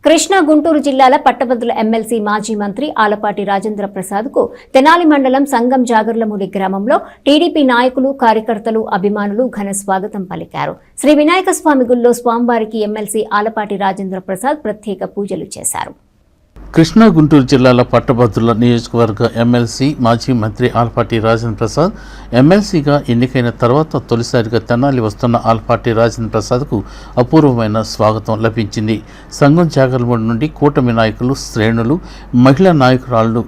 కృష్ణా గుంటూరు జిల్లాల పట్టభద్రుల ఎమ్మెల్సీ మాజీ మంత్రి ఆలపాటి రాజేంద్ర ప్రసాద్ కు తెనాలి మండలం సంగం జాగర్లమూడి గ్రామంలో టీడీపీ నాయకులు కార్యకర్తలు అభిమానులు ఘన స్వాగతం పలికారు. శ్రీ వినాయక స్వామి గుడిలో స్వామివారికి ఎమ్మెల్సీ ఆలపాటి రాజేంద్ర ప్రసాద్ ప్రత్యేక పూజలు చేశారు. కృష్ణా గుంటూరు జిల్లాల పట్టభద్రుల నియోజకవర్గ ఎమ్మెల్సీ మాజీ మంత్రి ఆలపాటి రాజేంద్ర ప్రసాద్ ఎమ్మెల్సీగా ఎన్నికైన తర్వాత తొలిసారిగా తెనాలి వస్తున్న ఆలపాటి రాజేంద్ర ప్రసాద్కు అపూర్వమైన స్వాగతం లభించింది. సంఘం జాగర్లమూడి నుండి కూటమి నాయకులు, శ్రేణులు, మహిళా నాయకురాళ్లు,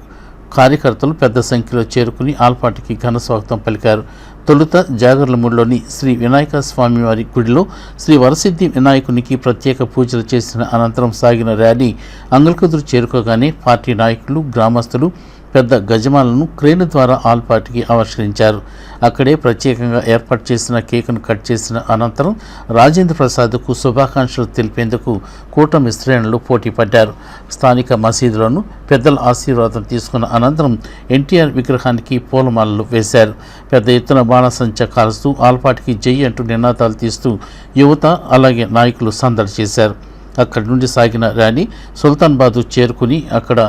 కార్యకర్తలు పెద్ద సంఖ్యలో చేరుకుని ఆలపాటికి ఘన స్వాగతం పలికారు. తొలుత జాగర్లమూడిలోని శ్రీ వినాయక స్వామివారి గుడిలో శ్రీ వరసిద్ధి వినాయకునికి ప్రత్యేక పూజలు చేసిన అనంతరం సాగిన ర్యాలీ అంగల్కుదురు చేరుకోగానే పార్టీ నాయకులు, గ్రామస్తులు పెద్ద గజమాలను క్రేన్ ద్వారా ఆలపాటికి ఆవిష్కరించారు. అక్కడే ప్రత్యేకంగా ఏర్పాటు చేసిన కేకును కట్ చేసిన అనంతరం రాజేంద్ర ప్రసాద్కు శుభాకాంక్షలు తెలిపేందుకు కూటమి శ్రేణులు పోటీ పడ్డారు. స్థానిక మసీదులోనూ పెద్దల ఆశీర్వాదం తీసుకున్న అనంతరం ఎన్టీఆర్ విగ్రహానికి పూలమాలలు వేశారు. పెద్ద ఎత్తున బాణసంచ కాల్స్తూ ఆలపాటికి జై అంటూ నినాదాలు తీస్తూ యువత అలాగే నాయకులు సందడి చేశారు. అక్కడి నుండి సాగిన ర్యాలీ సుల్తానాబాద్ చేరుకుని అక్కడ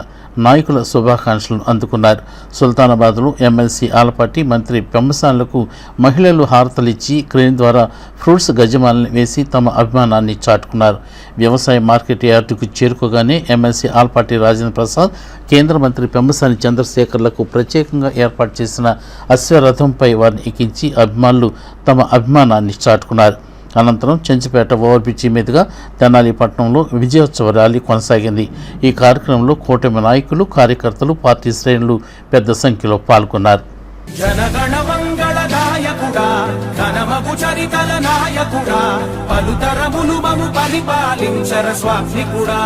నాయకుల శుభాకాంక్షలను అందుకున్నారు. సుల్తానాబాద్లో ఎమ్మెల్సీ ఆలపాటి, మంత్రి పెమ్మసాన్లకు మహిళలు హారతలిచ్చి క్రేన్ ద్వారా ఫ్రూట్స్ గజమాలని వేసి తమ అభిమానాన్ని చాటుకున్నారు. వ్యవసాయ మార్కెట్ యార్డుకు చేరుకోగానే ఎమ్మెల్సీ ఆలపాటి రాజేంద్ర ప్రసాద్ కేంద్ర మంత్రి పెమ్మసాని చంద్రశేఖర్లకు ప్రత్యేకంగా ఏర్పాటు చేసిన అశ్వరథంపై వారిని ఎక్కించి అభిమానులు తమ అభిమానాన్ని చాటుకున్నారు. అనంతరం చెంచిపేట ఓవర్బ్రిడ్జి మీదుగా తెనాలి పట్టణంలో విజయోత్సవ ర్యాలీ కొనసాగింది. ఈ కార్యక్రమంలో కూటమి నాయకులు, కార్యకర్తలు, పార్టీ శ్రేణులు పెద్ద సంఖ్యలో పాల్గొన్నారు. జనగణ మంగళ నాయకుడా, ఘనమగు చరితల నాయకుడా, పలుతరములు మము పరిపాలించర స్వామికుడా,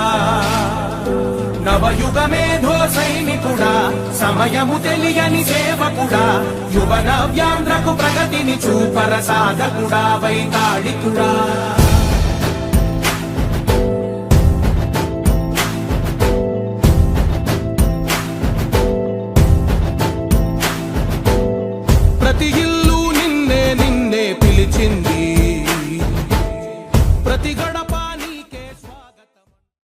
నవయుగ మేధో సైనికుడా, సమయము తెలియని సేవకుడా, యువన వ్యాంధ్రకు ప్రగతిని చూపర సాధకుడా, వైతాళికుడా. ప్రతి ఇల్లు నిన్నే నిన్నే పిలిచింది,